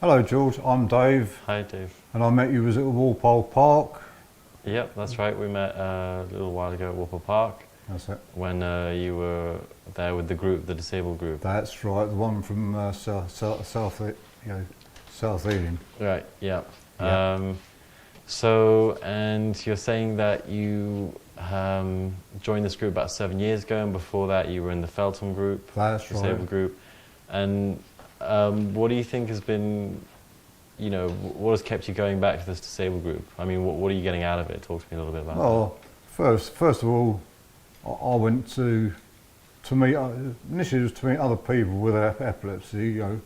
Hello George, I'm Dave. Hi Dave. And I met you at Walpole Park. Yep, that's right. We met a little while ago at Walpole Park. That's it. When you were there with the group, the disabled group. That's right, the one from South Ealing. Right, yeah. Yeah. So, and you're saying that you joined this group about 7 years ago, and before that you were in the Feltham group, That's disabled right. group. And what do you think has been, what has kept you going back to this disabled group? I mean, what are you getting out of it? Talk to me a little bit about Well, first of all, I went to meet, initially it was to meet other people with epilepsy, and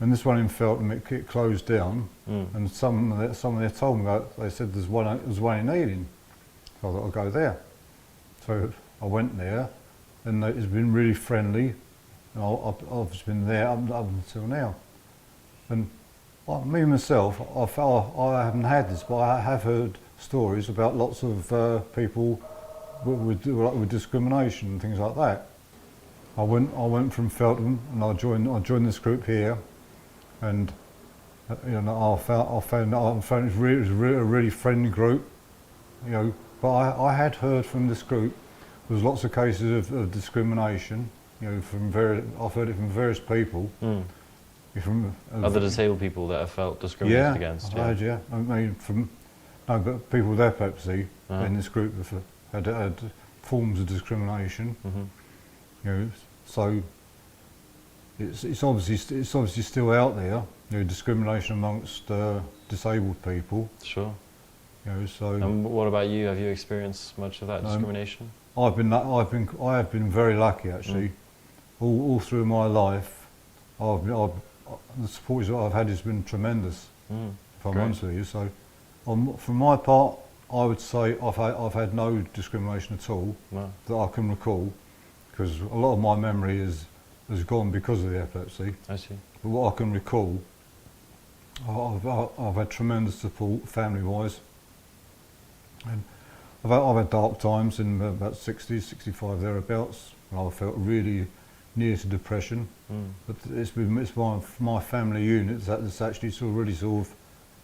this one in Feltham, it closed down, and someone there told me about it. They said there's one in Ealing, so I thought I'd go there. So I went there, and it's been really friendly, and I've just been there up until now. And me myself, I haven't had this, but I have heard stories about lots of people with discrimination and things like that. I went from Feltham and I joined this group here, and I found it was a really friendly group, But I had heard from this group there was lots of cases of discrimination, I've heard it from various people. From other disabled people that have felt discriminated against. Yeah, yeah. I mean, but people with epilepsy in this group have had forms of discrimination. So it's obviously still out there. Discrimination amongst disabled people. Sure. So. And what about you? Have you experienced much of that discrimination? I have been very lucky actually. All through my life, the support that I've had has been tremendous. If I'm honest with you, so from my part, I would say I've had no discrimination at all that I can recall, because a lot of my memory has gone because of the epilepsy. I see. But what I can recall, I've had tremendous support family-wise, and I've had dark times in about 60, 65 thereabouts, and I felt really near to depression. But it's my family unit that's actually really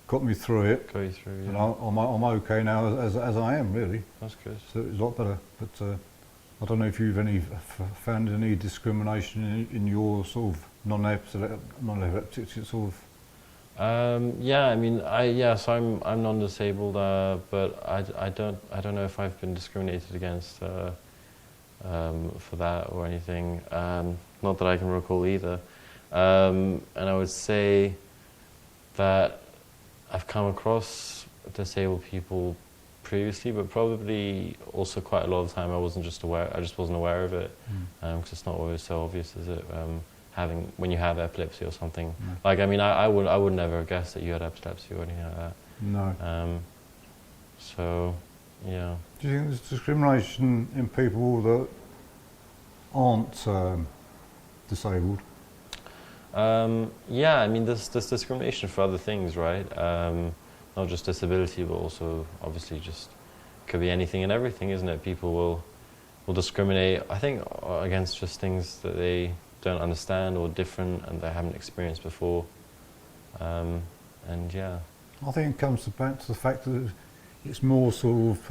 got me through it. Got you through, yeah. And I'm okay now as I am, really. That's good. So it's a lot better. But I don't know if you've found any discrimination in your sort of non-epileptic sort of. Yeah, I mean, so I'm non-disabled, but I don't know if I've been discriminated against for that or anything. Not that I can recall either. And I would say that I've come across disabled people previously, but probably also quite a lot of the time I just wasn't aware of it, because it's not always so obvious, is it? When you have epilepsy or something. Like, I mean, I would never have guessed that you had epilepsy or anything like that. No. So, yeah. Do you think there's discrimination in people that aren't disabled? Yeah, I mean, there's discrimination for other things, right? Not just disability, but also obviously just could be anything and everything, isn't it? People will discriminate, I think, against just things that they don't understand or different and they haven't experienced before. And yeah. I think it comes back to the fact that it's more sort of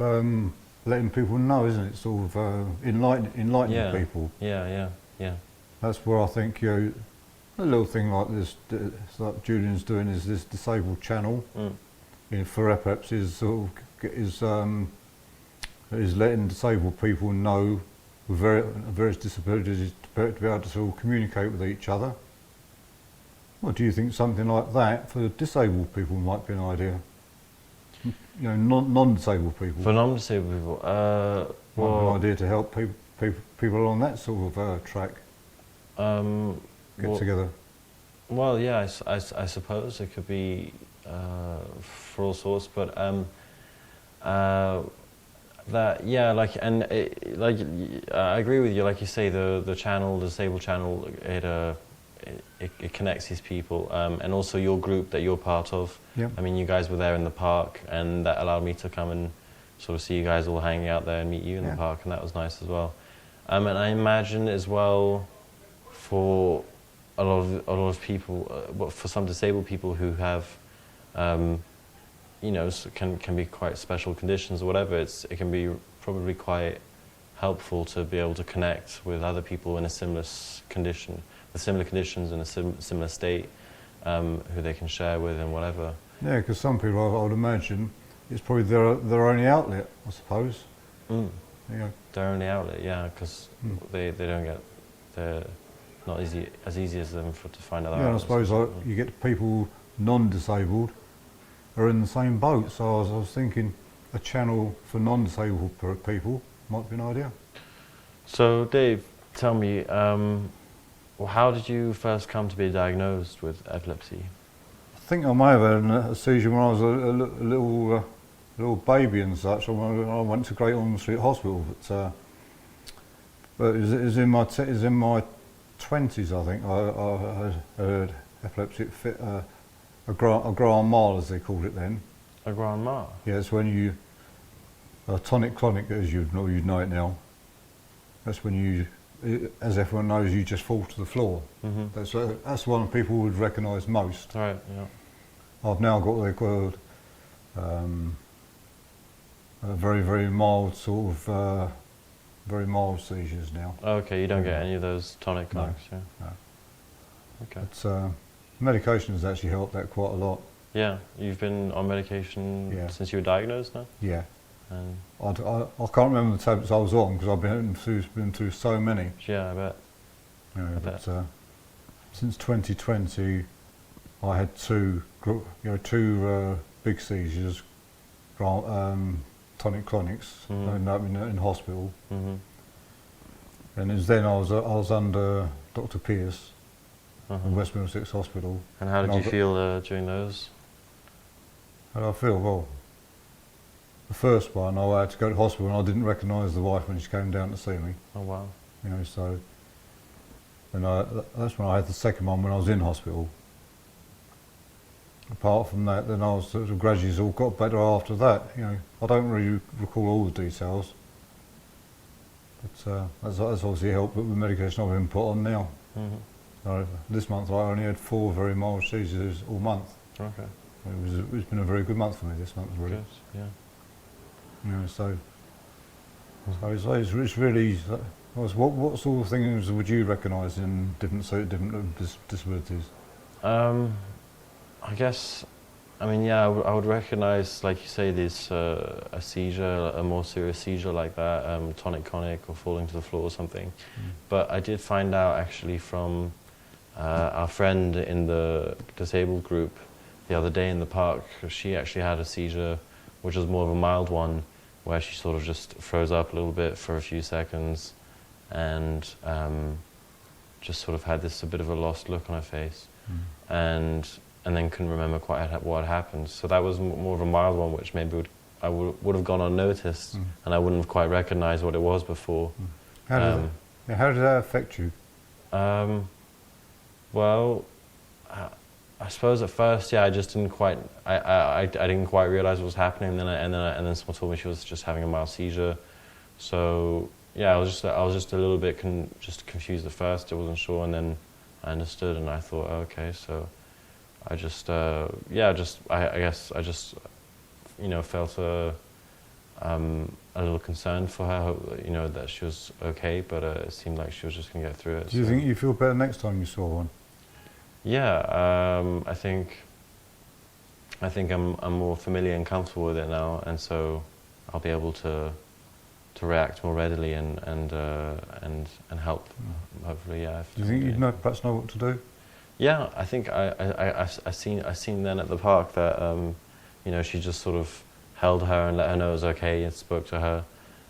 letting people know, isn't it? Sort of enlightening people. Yeah. That's where I think a little thing like this, like Julian's doing, is this disabled channel for epilepsy is letting disabled people know with various disabilities to be able to sort of communicate with each other. Well, do you think something like that for disabled people might be an idea? Non-disabled people. For non-disabled people, might be an idea to help people along that sort of track. Get together. Well, yeah, I suppose it could be for all sorts, but that, yeah, like, and I agree with you. Like you say, the channel, the disabled channel, it connects these people, and also your group that you're part of. Yep. I mean, you guys were there in the park, and that allowed me to come and sort of see you guys all hanging out there and meet you in the park, and that was nice as well. And I imagine as well, for a lot of people, well, for some disabled people who have, you know, can be quite special conditions or whatever, it can be probably quite helpful to be able to connect with other people in a similar condition, with similar conditions in a similar state, who they can share with and whatever. Yeah, because some people, I would imagine, it's probably their only outlet, I suppose. Mm. You know. Their only outlet, yeah, because they don't get, they're not as easy as them to find other Yeah, and I outlets. suppose you get people non-disabled are in the same boat, so I was thinking a channel for non-disabled people might be an idea. So Dave, tell me, well, how did you first come to be diagnosed with epilepsy? I think I may have had a seizure when I was a little baby and such. I went to Great Ormond Street Hospital, but it was in my 20s, I think. I had epilepsy fit, a grand mal, as they called it then. A grand mal? Yeah, it's when you tonic-clonic, as you'd know it now. That's when you, as everyone knows, you just fall to the floor. Mm-hmm. That's one people would recognise most. Right, yeah. I've now got what they call a very mild sort of, very mild seizures now. Okay, you don't get any of those tonic-clonics, yeah? No. Okay. But medication has actually helped that quite a lot. Yeah, you've been on medication since you were diagnosed now? Yeah. And I can't remember the tablets I was on because I've been through so many. yeah, I bet. You know, but since 2020, I had two big seizures, tonic-clonics, in hospital. Mm-hmm. And it was then I was under Dr. Pierce in West Middlesex Hospital. And how did you feel during those? How did I feel? Well, the first one, I had to go to hospital and I didn't recognise the wife when she came down to see me. Oh wow. You know, so, and that's when I had the second one when I was in hospital. Apart from that, then I was sort of gradually all got better after that. You know, I don't really recall all the details, but that's obviously helped with the medication I've been put on now. Mm-hmm. So this month I only had 4 very mild seizures all month. Okay. It's been a very good month for me this month, really. Good, yeah. You know, so it's really. What sort of things would you recognise in different disabilities? I guess, I mean, yeah, I would recognise, like you say, this a seizure, a more serious seizure like that, tonic-clonic or falling to the floor or something. But I did find out actually from our friend in the disabled group the other day in the park. She actually had a seizure, which was more of a mild one, where she sort of just froze up a little bit for a few seconds, and just sort of had a bit of a lost look on her face, and then couldn't remember quite what had happened. So that was more of a mild one, which maybe I would have gone unnoticed, and I wouldn't have quite recognised what it was before. How did that affect you? Well, I suppose at first, yeah, I just didn't quite. I didn't quite realise what was happening, and then someone told me she was just having a mild seizure. So yeah, I was just a little bit confused at first. I wasn't sure, and then I understood, and I thought, oh, okay, so. I just, I guess I just, you know, felt a little concerned for her, you know, that she was okay, but it seemed like she was just going to get through it. Do you think you feel better next time you saw one? Yeah, I think I'm more familiar and comfortable with it now, and so I'll be able to react more readily and help. Hopefully, yeah. Do you think you'd perhaps know what to do? Yeah, I think I seen then at the park that you know, she just sort of held her and let her know it was okay and spoke to her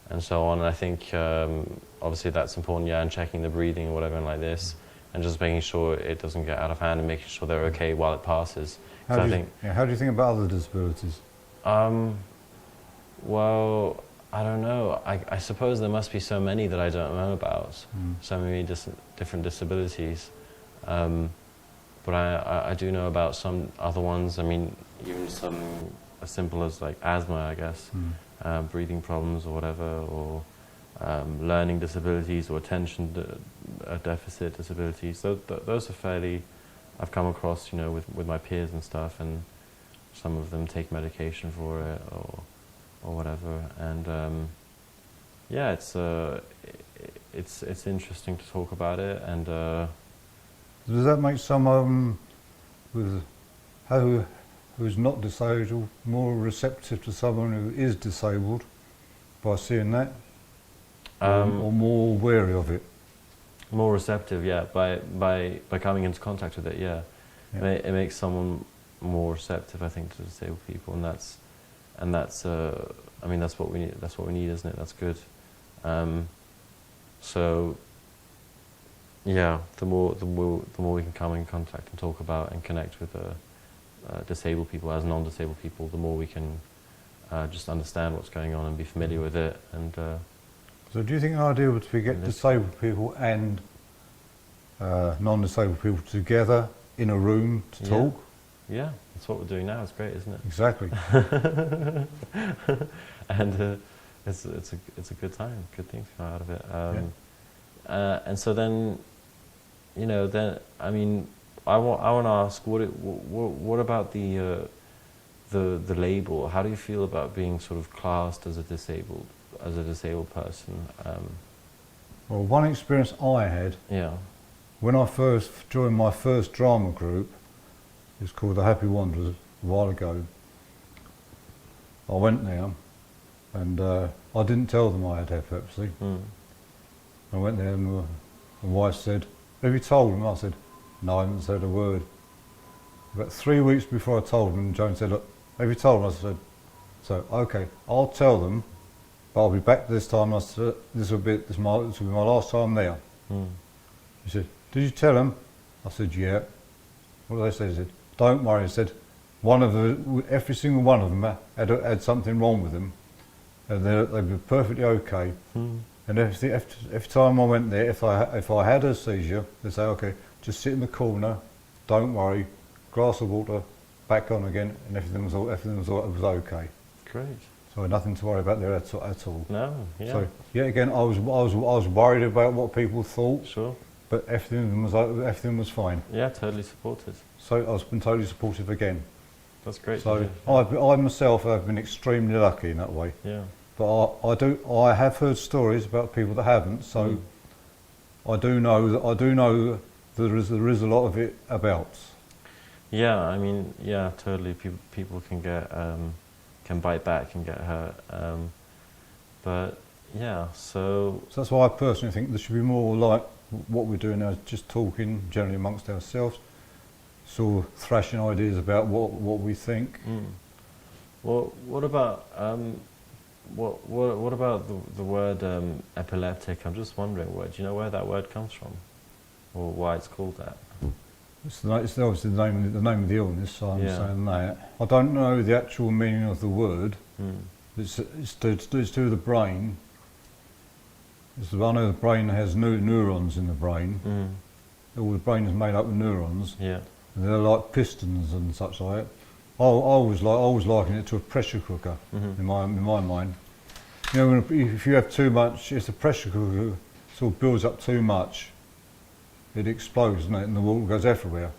and so on. And I think obviously that's important, yeah, and checking the breathing and whatever and like this, and just making sure it doesn't get out of hand and making sure they're okay while it passes. How do you think about other disabilities? Well, I don't know. I suppose there must be so many that I don't know about, so many different disabilities. But I do know about some other ones. I mean, even some as simple as like asthma, I guess, breathing problems or whatever, or learning disabilities or attention a deficit disability. So those are fairly, I've come across, you know, with my peers and stuff, and some of them take medication for it or whatever. And yeah, it's interesting to talk about it. And does that make someone who's not disabled more receptive to someone who is disabled by seeing that, or more wary of it? More receptive, yeah, by coming into contact with it, yeah. Yeah. It makes someone more receptive, I think, to disabled people, and that's I mean, that's what we need. That's what we need, isn't it? That's good. So yeah, the more we can come in contact and talk about and connect with disabled people as non-disabled people, the more we can just understand what's going on and be familiar with it. And so, do you think the idea would be get disabled people and non-disabled people together in a room to talk? Yeah, that's what we're doing now. It's great, isn't it? Exactly. And it's a good time, good things come out of it. And so then, you know, then I mean, I want to ask, what about the label? How do you feel about being sort of classed as a disabled person? Well, one experience I had, when I first joined my first drama group, it was called the Happy Wanderers a while ago. I went there and I didn't tell them I had epilepsy. I went there and my wife said, "Have you told them?" I said, "No, I haven't said a word." About 3 weeks before I told them, Joan said, "Look, have you told them?" I said, "So, okay, I'll tell them, but I'll be back this time." I said, this will be my last time there." She said, "Did you tell them?" I said, "Yeah." What did they say? She said, "Don't worry." I said, every single one of them had something wrong with them, and they were perfectly okay. And every time I went there, if I had a seizure, they'd say, "Okay, just sit in the corner, don't worry, glass of water, back on again," and everything was okay. Great. So I had nothing to worry about there at all. No, yeah. So yeah, again, I was worried about what people thought. Sure. But everything was fine. Yeah, totally supported. So I've been totally supportive again. That's great. So I myself have been extremely lucky in that way. Yeah. But I have heard stories about people that haven't. So I do know that there is a lot of it about. Yeah, I mean, yeah, totally. People can get can bite back and get hurt. But yeah, so that's why I personally think there should be more like what we're doing now, just talking generally amongst ourselves, sort of thrashing ideas about what we think. Well, what about what about the word epileptic? I'm just wondering, do you know where that word comes from, or why it's called that? It's obviously the name of the illness, so I'm saying that. I don't know the actual meaning of the word. It's to do with the brain. I know the brain has neurons in the brain. All the brain is made up of neurons. Yeah. And they're like pistons and such like it. I always liken it to a pressure cooker in my mind. You know, if you have too much, if the pressure cooker sort of builds up too much, it explodes, doesn't it? And the water goes everywhere.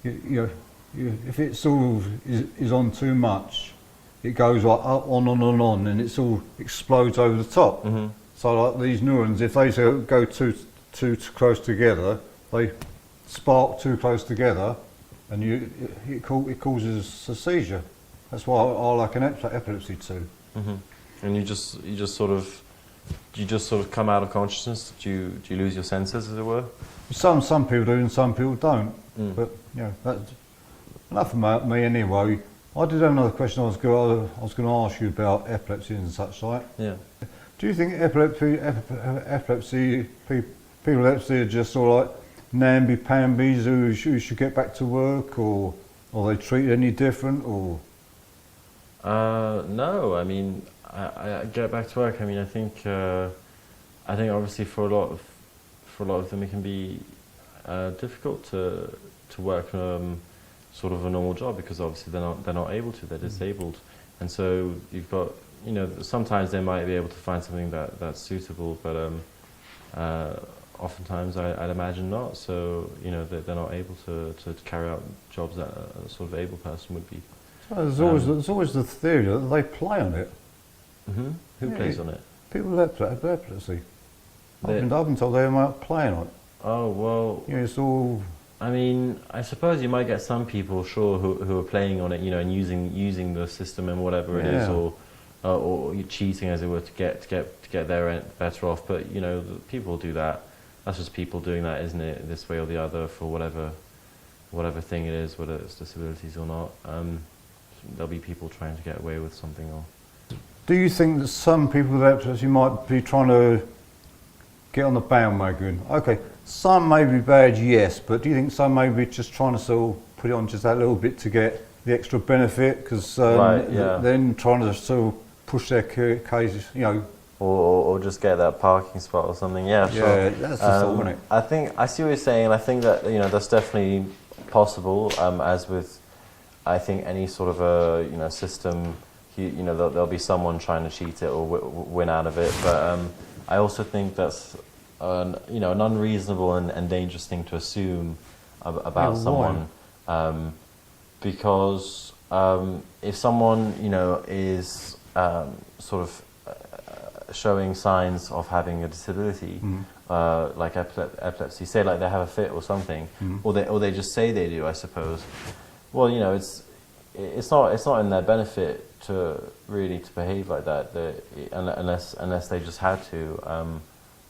If it sort of is on too much, it goes like on, and it sort of explodes over the top. So like these neurons, if they go too close together, they spark too close together, and it causes a seizure. That's why I like an epilepsy too. And you just sort of come out of consciousness. Do you lose your senses, as it were? Some people do, and some people don't. But that's enough about me anyway. I did have another question I was going to ask you about epilepsy and such like. Yeah. Do you think epilepsy people are just sort of like namby-pambies who should get back to work, or are they treated any different, or? No, I mean, I get back to work. I mean, I think obviously for a lot of them it can be difficult to work sort of a normal job, because obviously they're not able to. They're disabled, and so you've got, you know, sometimes they might be able to find something that's suitable, but oftentimes I'd imagine not. So they're not able to carry out jobs that a sort of able person would be. So there's always the theory that they play on it. Mm-hmm. Who plays on it? People with epilepsy. I've been told they might play on it. Oh well. It's all. I mean, I suppose you might get some people, sure, who are playing on it, and using the system and whatever it is, or cheating, as it were, to get their end better off. But people do that. That's just people doing that, isn't it? This way or the other, for whatever thing it is, whether it's disabilities or not. There'll be people trying to get away with something. Or Do you think that some people with epilepsy might be trying to get on the bandwagon? Okay, some may be bad, yes, but do you think some may be just trying to sort of put it on just that little bit to get the extra benefit? Because then trying to sort of push their cases, or just get that parking spot or something. Yeah, sure. Yeah, that's the thought, isn't it? I see what you're saying, and I think that that's definitely possible. As with, I think any sort of a system, there'll be someone trying to cheat it or win out of it. But I also think that's an unreasonable and dangerous thing to assume about someone, because if someone is sort of showing signs of having a disability, like epilepsy, say like they have a fit or something, or they just say they do, I suppose. Well, it's not in their benefit to behave like that, unless they just had to.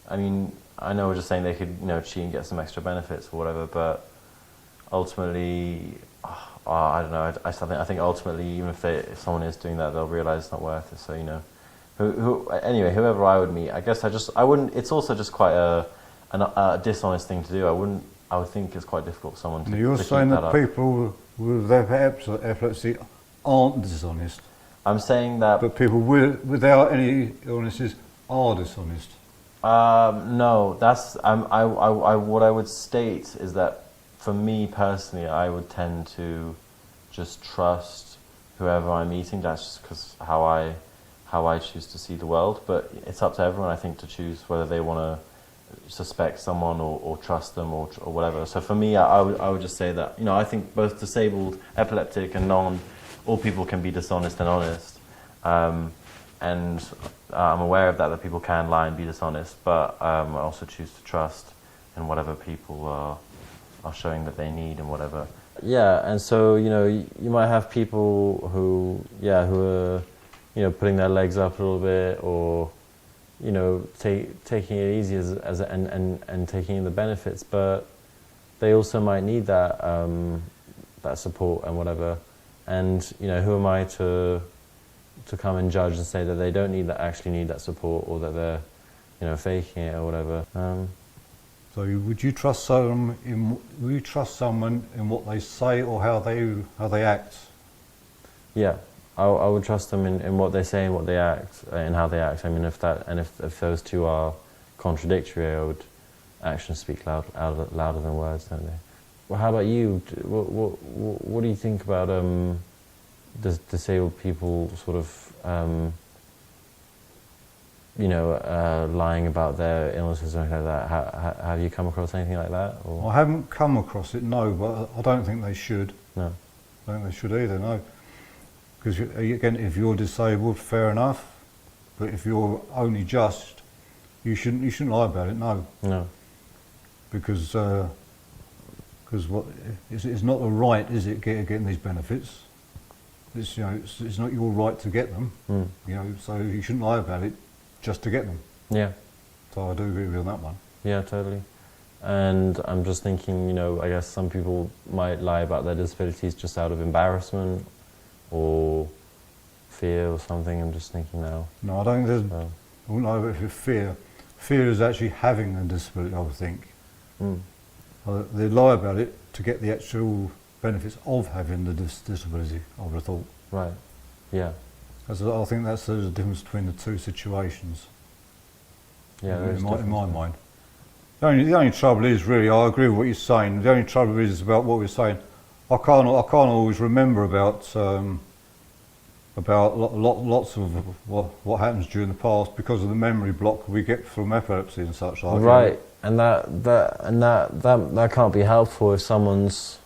I mean, I know we're just saying they could cheat and get some extra benefits or whatever, but ultimately, I don't know. I think ultimately, even if someone is doing that, they'll realise it's not worth it. So anyway, whoever I would meet, I guess I wouldn't. It's also just quite a dishonest thing to do. I would think it's quite difficult for someone to. You're to saying keep that people with epilepsy aren't dishonest. I'm saying that. But people without any illnesses are dishonest. No, that's what I would state is that for me personally, I would tend to just trust whoever I'm meeting. That's just because how I choose to see the world. But it's up to everyone, I think, to choose whether they want to suspect someone or trust them or whatever. So for me, I would just say that I think both disabled, epileptic, and all people can be dishonest and honest. And I'm aware of that people can lie and be dishonest, but I also choose to trust in whatever people are showing that they need and whatever. Yeah, and so you might have people who are putting their legs up a little bit, or taking it easy and taking in the benefits, but they also might need that that support and whatever. And who am I to come and judge and say that they don't actually need that support, or that they're faking it or whatever. So would you trust someone in what they say or how they act? Yeah, I would trust them in what they say and what they act and how they act. I mean, if those two are contradictory, I would actions speak louder than words, don't they? Well, how about you? What do you think about disabled people sort of lying about their illnesses or anything like that? Have you come across anything like that? Or? I haven't come across it, no, but I don't think they should. No. I don't think they should either, no. Because again, if you're disabled, fair enough. But if you're only just, you shouldn't lie about it, no. No. Because it's not the right, is it, getting these benefits? It's it's not your right to get them. So you shouldn't lie about it just to get them. Yeah. So I do agree with you on that one. Yeah, totally. And I'm just thinking, I guess some people might lie about their disabilities just out of embarrassment or fear or something. I'm just thinking now. No, I don't think I wouldn't lie about fear. Fear is actually having a disability, I would think. They lie about it to get the actual benefits of having the disability, I would have thought. Right, yeah. I think that's the difference between the two situations. Yeah, in my mind. The only trouble is, really, I agree with what you're saying. The only trouble is about what we're saying. I can't always remember about lots of what happens during the past because of the memory block we get from epilepsy and such like. Right, And that can't be helpful if someone's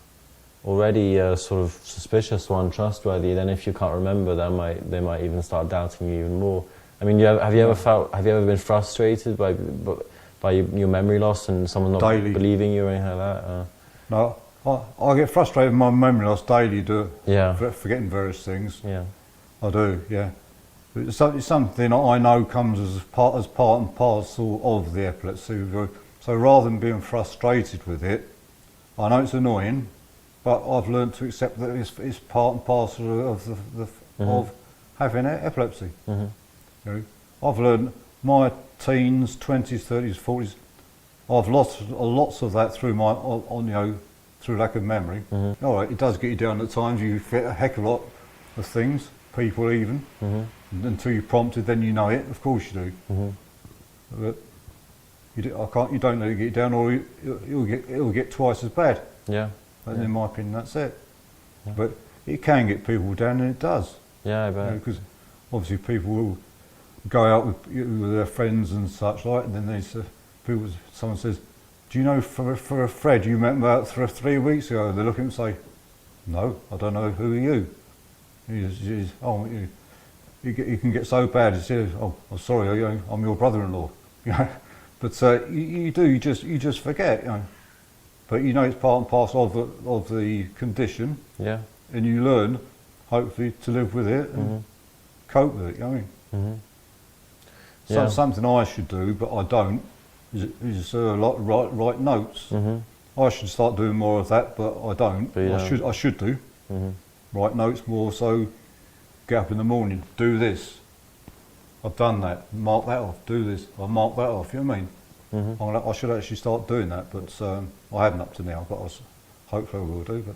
already sort of suspicious or untrustworthy. Then if you can't remember, they might even start doubting you even more. I mean, have you ever been frustrated by your memory loss and someone not Daily. believing you or anything like that? No, I get frustrated with my memory loss daily, Yeah. forgetting various things. Yeah. I do, yeah. It's something I know comes as part and parcel of the epilepsy. So rather than being frustrated with it, I know it's annoying, but I've learned to accept that it's part and parcel of having epilepsy. Mm-hmm. You know, I've learned my teens, 20s, 30s, 40s. I've lost lots of that through through lack of memory. Mm-hmm. All right, it does get you down at times. You forget a heck of a lot of things, people even. Mm-hmm. Until you're prompted, then you know it. Of course you do. Mm-hmm. But you don't let it get you down, or it'll get twice as bad. Yeah. And in my opinion, that's it. Yeah. But it can get people down, and it does. Yeah, I bet. Because obviously people will go out with their friends and such like, and then someone says, "Do you know for a Fred you met about 3 weeks ago?" They look at him and say, "No, I don't know. Who are you?" You can get so bad. He says, "Oh, I'm sorry, I'm your brother-in-law." You know, but you just forget. You know, but you know it's part and parcel of the condition. Yeah. And you learn, hopefully, to live with it and cope with it. You know what I mean? Mm-hmm. So Yeah. something I should do, but I don't, is write notes. Mm-hmm. I should start doing more of that, but I don't. But you don't. I should do. Mm-hmm. Write notes more. So get up in the morning, do this. I've done that. Mark that off. Do this. I'll mark that off. You know what I mean? Mm-hmm. I should actually start doing that, but I haven't up to now. But hopefully I will do. But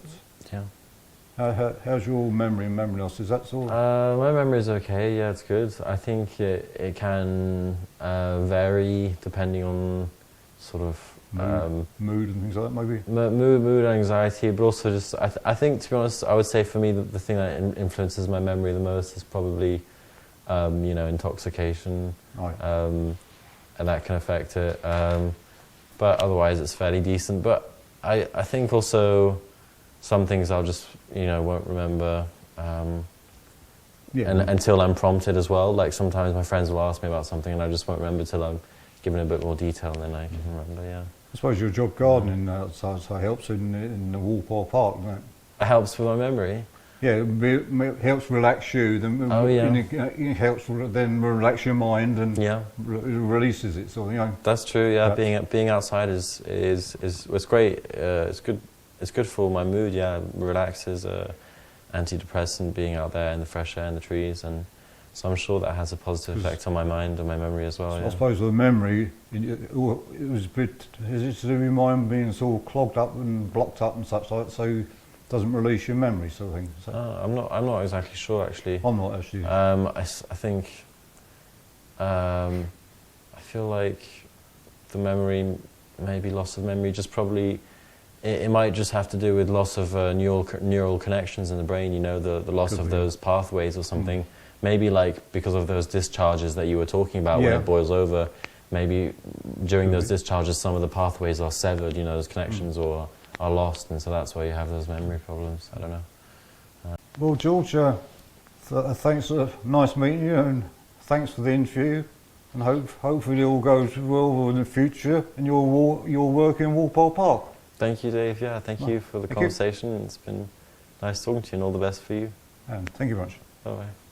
Yeah. how's your memory and memory loss? Is that sort of? My memory is okay. Yeah, it's good. I think it can vary depending on sort of mood and things like that, maybe? mood, anxiety, but also just I think, to be honest, I would say for me the thing that influences my memory the most is probably intoxication, Right. and that can affect it. But otherwise, it's fairly decent. But I think also some things I'll just won't remember until I'm prompted as well. Like sometimes my friends will ask me about something and I just won't remember till I'm given a bit more detail, and then I can remember. Yeah. I suppose your job gardening so helps in the Walpole Park, doesn't it? It helps with my memory. Yeah, it helps relax you. Then it helps then relax your mind and releases it. So That's true. Yeah, being outside is it's great. It's good. It's good for my mood. Yeah, relaxes. Antidepressant, being out there in the fresh air and the trees, and so I'm sure that has a positive effect on my mind and my memory as well. So yeah. I suppose the memory, it was a bit. Is it to do with your mind being sort of clogged up and blocked up and such like, so it doesn't release your memory, sort of thing? I'm not exactly sure actually. I'm not actually. I think I feel like the memory, maybe loss of memory, just probably. It might just have to do with loss of neural connections in the brain, the loss of those pathways or something. Maybe like because of those discharges that you were talking about when it boils over, maybe during those discharges some of the pathways are severed, those connections or are lost, and so that's why you have those memory problems. I don't know. Well, George, thanks. Nice meeting you, and thanks for the interview. And hopefully it all goes well in the future in your work in Walpole Park. Thank you, Dave. Yeah, thank you for the conversation. It's been nice talking to you, and all the best for you. And thank you very much. Bye-bye.